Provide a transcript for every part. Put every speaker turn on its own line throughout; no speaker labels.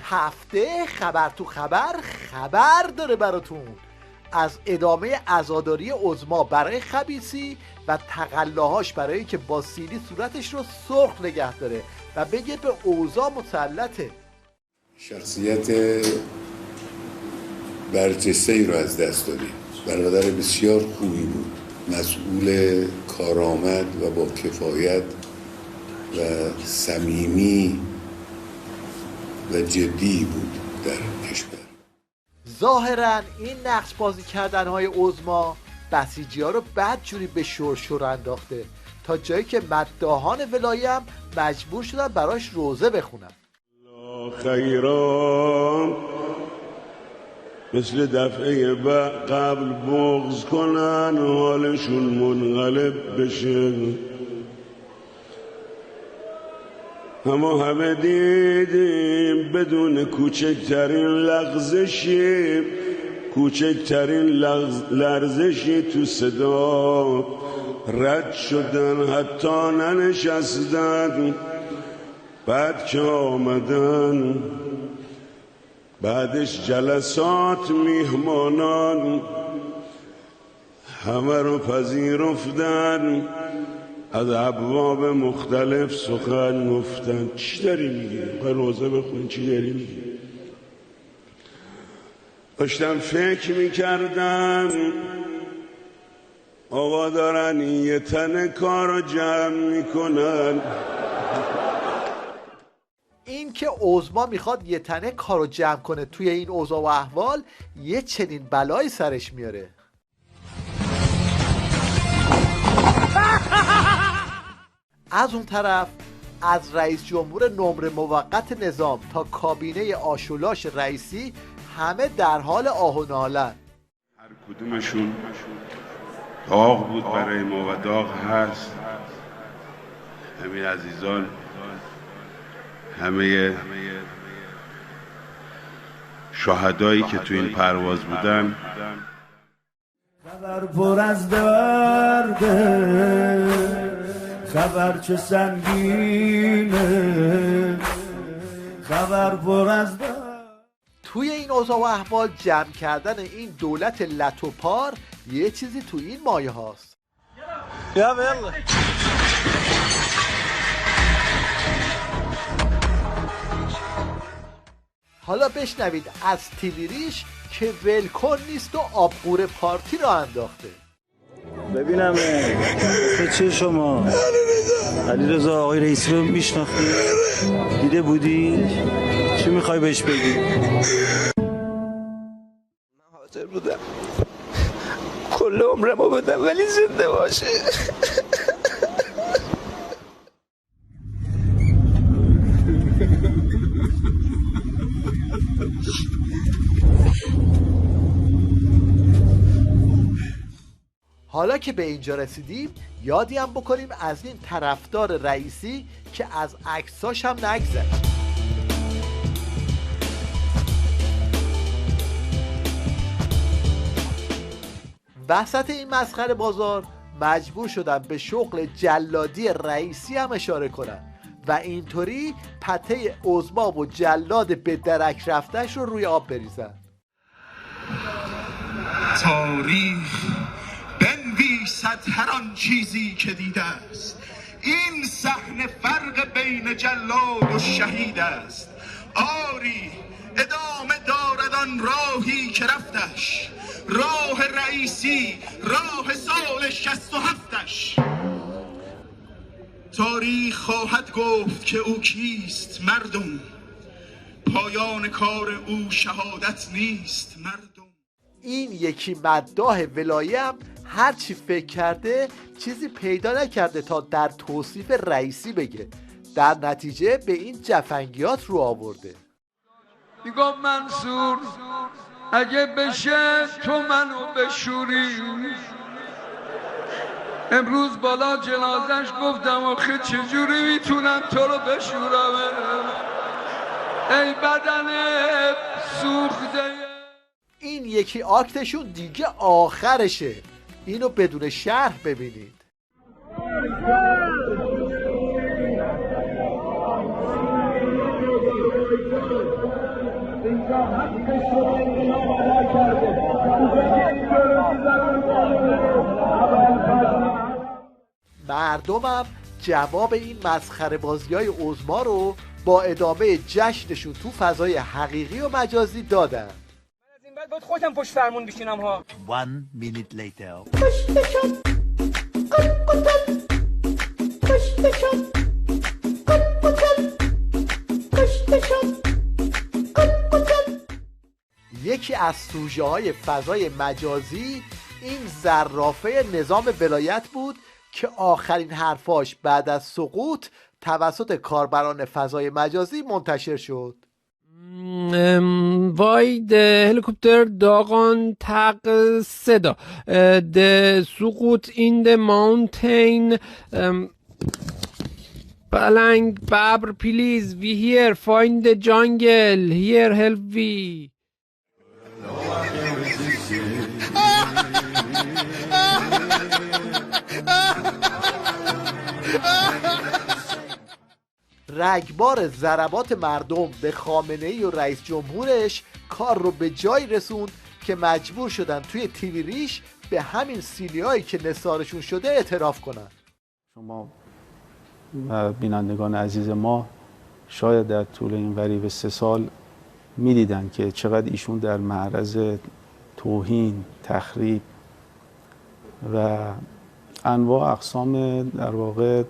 هفته خبر تو خبر داره براتون از ادامه عزاداری عظما برای خبیثی و تقلاهاش برای که با سیلی صورتش رو سرخ نگه داره و بگه به اوضاع مسلطه.
شخصیت برجسته ای رو از دست دادیم. برادر بسیار خوبی بود، مسئول کارآمد و با کفایت و صمیمی و جدی بود در کشور.
ظاهرا این نقش بازی کردنهای عظما بسیجی‌ها رو بدجوری به شرشور انداخته تا جایی که مداحان ولایه هم مجبور شدن براش روزه بخونن.
خیرام مثل دفعه قبل بغض کنن حالشون منقلب بشه. اما همه دیدیم بدون کوچکترین لرزشی تو صدا رد شدن، حتی ننشستن. بعد که آمدن بعدش جلسات میهمانان همه رو پذیرفتن، از ابواب مختلف سخن گفتن. چی داری میگی؟ روزه بخون. چی داری میگی؟ داشتم فکر میکردم آقا دارن یه تن کار رو جمع میکنن.
این که عظما میخواد یه تنه کارو جمع کنه توی این اوضاع و احوال یه چنین بلایی سرش میاره. از اون طرف از رئیس جمهور نمره موقت نظام تا کابینه آشولاش رئیسی همه در حال آه و نالن.
هر کدومشون داغ بود برای ما و داغ هست. همین عزیزان، همه شهدایی که تو این پرواز بودن.
خبر پر از درده، خبر چه سنگینه، خبر پر از درده.
توی این اوضاع و احوال جمع کردن این دولت لتوپار یه چیزی تو این مایه هاست.
یا بله.
حالا بشنوید از تیلیریش که ولکن نیست و آبقور پارتی را انداخته.
ببینم به چه شما علیرضا آقای رئیسی رو میشناختی؟ دیده بودی؟ چی میخوای بهش بگی؟
من حاضر بودم کل عمرمو بدم ولی زنده باشه.
حالا که به اینجا رسیدیم یادی هم بکنیم از این طرفدار رئیسی که از عکساش هم نگذره. وسط این مسخره بازار مجبور شدن به شغل جلادی رئیسی هم اشاره کنن و اینطوری پته عظما و جلاد به درک رفتش رو روی آب بریزن.
تاریخ بنویسد هر آن چیزی که دیده است. این صحنه فرق بین جلاد و شهید است. آری ادامه دارد آن راهی که رفتش، راه رئیسی، راه سال 67ش. تاریخ خواهد گفت که او کیست مردم، پایان کار او شهادت نیست مردم.
این یکی مداح ولایه هم هر چی فکر کرده چیزی پیدا نکرده تا در توصیف رئیسی بگه، در نتیجه به این جفنگیات رو آورده.
میگم منصور اگه بشه تو منو بشوری. امروز بالا جنازش گفتم آخه چجوری میتونم تو رو بشورم ای بدن سوخته.
این یکی آکتشون دیگه آخرشه، اینو بدون شرح ببینید. مردمم جواب این مسخره بازی‌های عظما رو با ادامه جشنشون تو فضای حقیقی و مجازی دادن.
از این بعد باید خودم پشت فرمون بشینم ها.
1 minute later.
یکی از سوژه‌های فضای مجازی این زرافه نظام ولایت بود که آخرین حرفاش بعد از سقوط توسط کاربران فضای مجازی منتشر شد.
وای ده هلیکوپتر داغان تق صدا ده سقوط این ده ماونتین بلنگ ببر پلیز وی هیر فایند the jungle here help we.
رگبار ضربات مردم به خامنه‌ای و رئیس جمهورش کار رو به جای رسوند که مجبور شدن توی تیوی ریش به همین سیلیایی که نثارشون شده اعتراف کنن.
شما و بینندگان عزیز ما شاید در طول این قریب 3 سال می‌دیدن که چقدر ایشون در معرض توهین، تخریب و انواع اقسام در واقع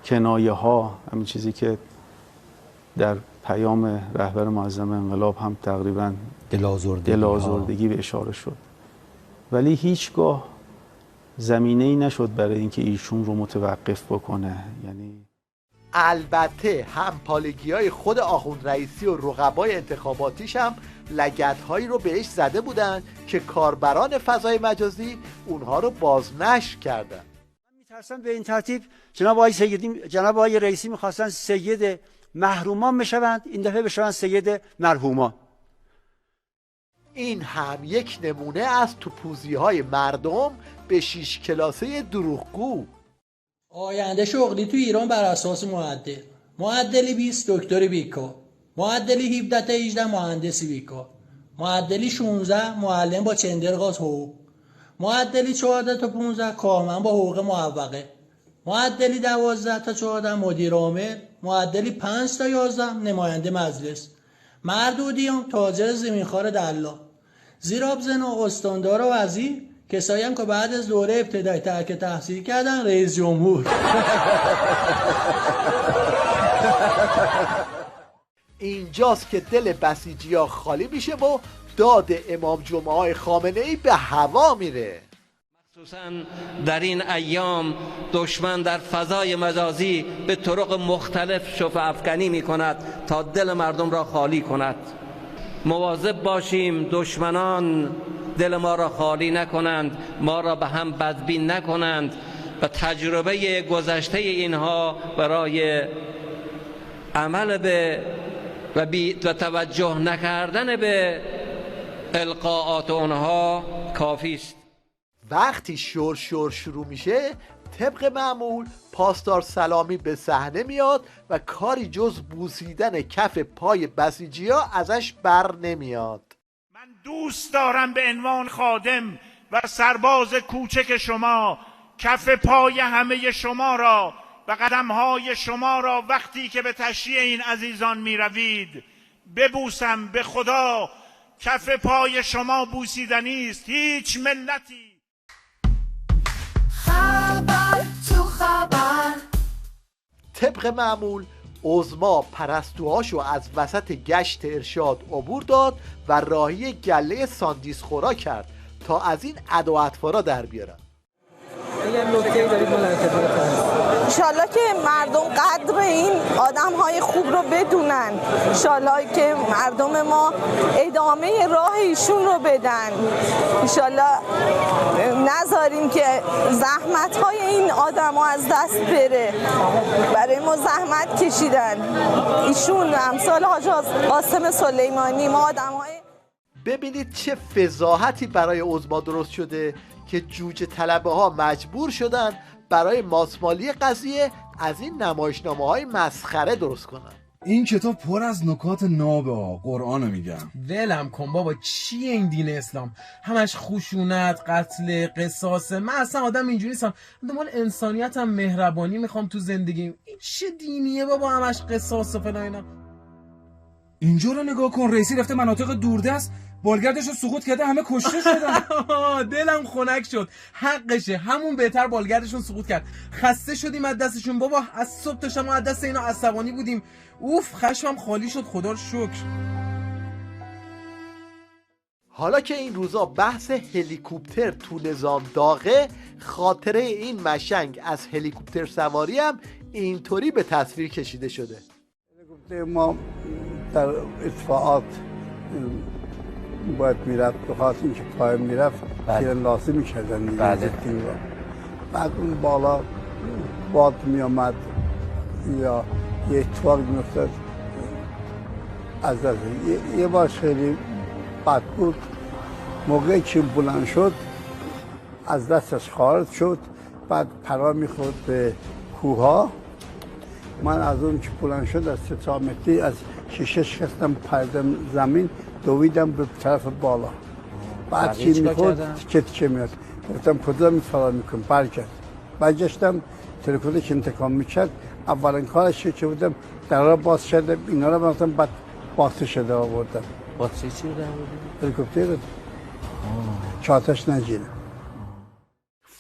کنایه ها، همین چیزی که در پیام رهبر معظم انقلاب هم تقریبا دلازردگی به اشاره شد، ولی هیچگاه زمینه‌ای نشد برای اینکه ایشون رو متوقف بکنه. یعنی
البته همپالگی‌های خود آخوند رئیسی و رقبای انتخاباتیش هم لگدهایی رو بهش زده بودن که کاربران فضای مجازی اونها رو بازنشر کردن.
میترسن به این ترتیب جناب آقای رئیسی میخواستن سید محرومان بشوند، این دفعه بشوند سید مرحومان.
این هم یک نمونه از توپوزی‌های مردم به 6 کلاسه دروغگو.
آینده شغلی تو ایران بر اساس معدلی 20 دکتری بیکار، معدلی 17 تا 18 مهندسی بیکار، معدلی 16 معلم با چندرغاز حقوق، معدلی 14 تا 15 کارمند با حقوق معوقه، معدلی 12 تا 14 مدیر عامل، معدلی 5 تا 11 نماینده مجلس، مردودیان تاجر زمینخوار دلال، زیرآبزنا استاندار و وزیر، کسایی هم که بعد از دوره ابتدایی ترک تحصیل کردن رئیس جمهور.
اینجاست که دل بسیجی‌ها خالی میشه و داد امام جمعه خامنه‌ای به هوا میره.
مخصوصا در این ایام دشمن در فضای مجازی به طرق مختلف شفع افکنی می کند تا دل مردم را خالی کند. مواظب باشیم دشمنان دل ما را خالی نکنند، ما را به هم بدبین نکنند و تجربه گذشته اینها برای عمل به و توجه نکردن به القاءات اونها کافی است.
وقتی شور شروع میشه طبق معمول پاسدار سلامی به صحنه میاد و کاری جز بوسیدن کف پای بسیجی‌ها ازش بر نمیاد.
من دوست دارم به عنوان خادم و سرباز کوچک شما کف پای همه شما را و قدمهای شما را وقتی که به تشییع این عزیزان می روید ببوسم. به خدا کف پای شما بوسیدنی است. هیچ ملتی
خبر تو خبر.
طبق معمول عظما پرستوهاشو از وسط گشت ارشاد عبور داد و راهی گله ساندیس خورا کرد تا از این ادا و اطوارا در بیارن.
انشالله که مردم قدر این آدم های خوب رو بدونن، انشالله که مردم ما ادامه راه ایشون رو بدن، انشالله نذاریم که زحمت های این آدم ها از دست بره. برای ما زحمت کشیدن ایشون، امثال حاج قاسم سلیمانی. ما آدم های
ببینید چه فضاحتی برای عظما درست شده که جوجه طلبه ها مجبور شدن برای ماسمالی قضیه از این نمایشنامه های مسخره درست کنن.
این کتاب پر از نکات نابه، قرآنو میگم.
ولم کن بابا، چیه این دین اسلام؟ همش خشونت، قتل، قصاصه. من اصلا آدم اینجوری نیستم. مال انسانیتم، مهربانی میخوام تو زندگیم. این چه دینیه بابا، همش قصاص و فلان اینا.
اینجا رو نگاه کن، رئیسی رفته مناطق دوردست، بالگردش رو سقوط کرده، همه کشته شدن.
دلم خنک شد. حقشه، همون بهتر بالگردشون سقوط کرد. خسته شدیم از دستشون بابا، از صبح تا شب از دست اینا عصبانی بودیم. اوف، خشمم خالی شد، خدا رو شکر.
حالا که این روزا بحث هلیکوپتر تو نظام داغه، خاطره این مشنگ از هلیکوپتر سواری هم اینطوری به تصویر کشیده شده.
ما در اتفاقات باید میرفت، بخاطر اینکه پای میرفت تیراندازی میکردن. بعد اون بالا باد میامد یا یه اتفاق میافتاد. از یه بار خیلی بد بود، موقعی که بلند شد از دستش خارج شد، بعد پرا میخورد به کوها. من از اون که بلند شد از 3 متری از شیشه شکستم، پردم زمین، دویدم به طرف بالا. بعد که میخورد تیکه میاد. گفتم کجا میفرار میکنم؟ برگشتم تلفنی که انتقام میکرد. اولین کارش که بودم در را باز شده، اینا را بردم، بعد باز شده آوردم.
باتری چی رو در آوردی؟
هلیکوپتر رو که آتش نگیره.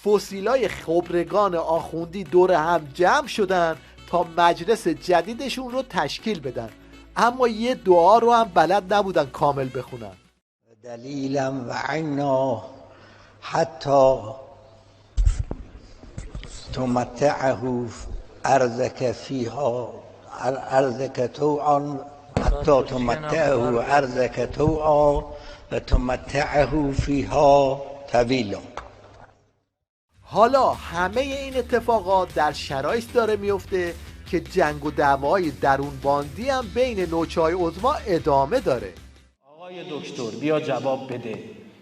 فسیلای خبرگان آخوندی دور هم جمع شدن تا مجلس جدیدشون رو تشکیل بدن، اما یه دعا رو هم بلد نبودن کامل بخونن.
دلیلم و عنا حتی تمتعه ارزك فيها ارزك توعا حتی تمتعه ارزك توعا و تمتعه فيها طویلا.
حالا همه این اتفاقات در شرایط داره میفته که جنگ و دعوای درون باندی هم بین نوچه‌های عظما ادامه داره.
آقای دکتر بیا جواب بده،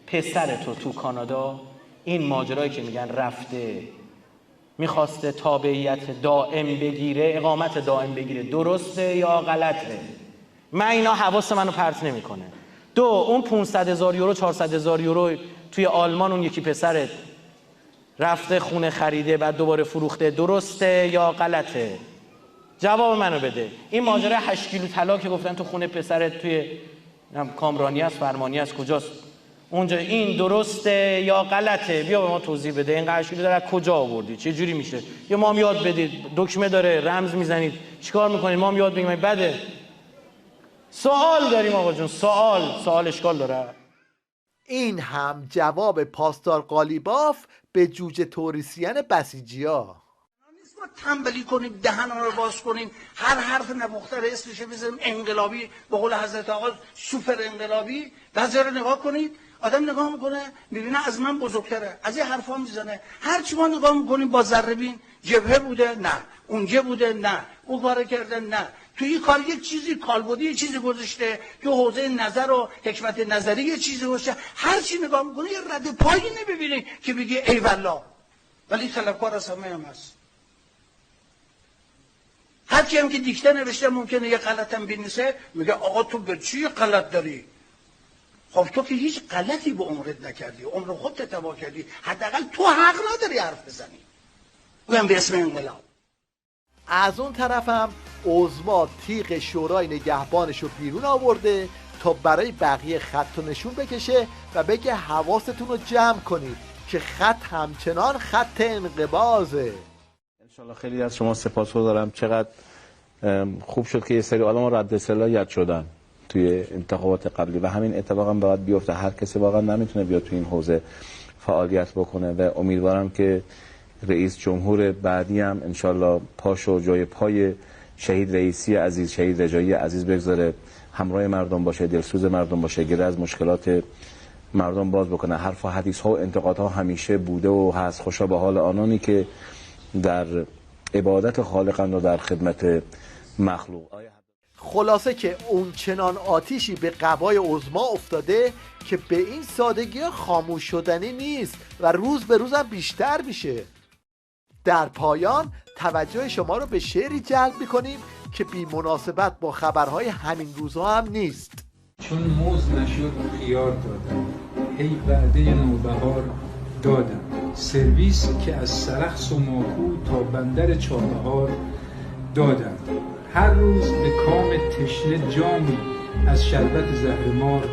پسر تو کانادا این ماجرایی که میگن رفته میخواسته تابعیت دائم بگیره، اقامت دائم بگیره، درسته یا غلطه؟ من اینا حواس منو پرت نمیکنه. 2 اون 500,000 یورو 400,000 یورو توی آلمان اون یکی پسرت رفته خونه خریده بعد دوباره فروخته، درسته یا غلطه؟ جواب منو بده. این ماجرا 8 کیلو طلا که گفتن تو خونه پسرت توی کامرانی است، فرمانی است، کجاست اونجا، این درسته یا غلطه؟ بیا به ما توضیح بده. این 8 کیلو داره کجا آوردی؟ چه جوری میشه؟ یا ما هم یاد بدید، دکمه داره، رمز میزنید، چیکار میکنید؟ ما هم یاد بگیم بده. سوال داریم آقا جون، سوال اشکال داره.
این هم جواب پاسدار قالیباف به جوجه توریسیان بسیجیا.
تنبلی کنیم، دهن رو باز کنیم، هر حرف نپخته اسمش بزنیم انقلابی، به قول حضرت آقا سوپر انقلابی. بعضی رو نگاه کنید، آدم نگاه میکنه میبینه از من بزرگتره، از این حرفا میزنه. هر چی ما نگاه میکنیم با ذره بین، جبهه بوده نه، اونجا بوده نه، اون کار کرده نه، تو این کار یک چیزی کالبدی یه چیزی گذاشته، تو حوزه نظر و حکمت نظری یه چیزی گذاشته. هر چی نگاه میکنه یه رد پایی نمیبینی که بگی ای والله، ولی طلبکار از همه هم هست. هر کی هم که دیکته نوشته ممکنه یه غلط هم بنویسه، میگه آقا تو به چی غلط داری؟ خب تو که هیچ غلطی به عمرت نکردی، عمر خودت تباه کردی، حداقل تو حق نداری حرف بزنی، اونم به اسم انقلاب.
از اون طرف هم عظما تیغ شورای نگهبانش رو بیرون آورده تا برای بقیه خط و نشون بکشه و بگه حواستون رو جمع کنید که خط همچنان خط انقباضه.
انشالله خیلی از شما سپاسگزارم. چقدر خوب شد که یه سری آدم رد صلاحیت شدن توی انتخابات قبلی و همین اتفاق هم باید بیفته. هر کسی واقعا نمیتونه بیاد توی این حوزه فعالیت بکنه و امیدوارم که رئیس جمهور بعدی هم انشالله پاشو جای پای شهید رئیسی عزیز، شهید رجایی عزیز بگذاره، همراه مردم باشه، دلسوز مردم باشه، گره از مشکلات مردم باز بکنه. حرف و حدیث ها و انتقادها همیشه بوده و هست. خوشا به حال آنانی که در عبادت خالقند و در خدمت مخلوق.
خلاصه که اون چنان آتیشی به قبای عظما افتاده که به این سادگی خاموش شدنی نیست و روز به روز هم بیشتر میشه. در پایان توجه شما رو به شعری جلب میکنیم که بی مناسبت با خبرهای همین روزها هم نیست.
چون موز نشد خیار دادم، هی وعده نوبهار دادم، سرویس که از سرخس و ماکو تا بندر چابهار دادم، هر روز به کام تشنه جامی از شربت زهرمار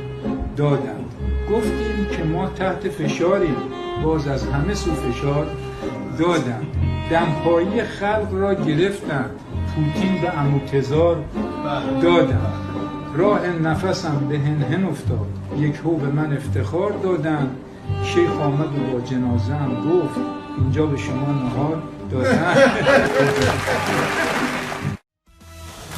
دادم. گفتیم که ما تحت فشاریم، باز از همه سو فشار دادم. دمپایی خلق را گرفتند، پوتین به عموتزار دادم. راه نفسم به هنهن افتاد، یک هو به من افتخار دادن. شیخ آمد و با جنازه هم گفت اینجا به شما نهار دادن.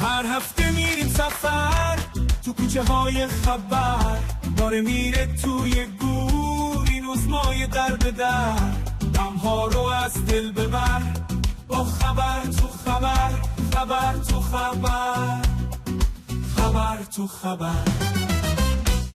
هر هفته میریم سفر تو کوچه های خبر، داره میره توی گور این عظمای در به در. دمها رو از دل ببر با خبر تو خبر، خبر تو خبر، خبر تو خبر.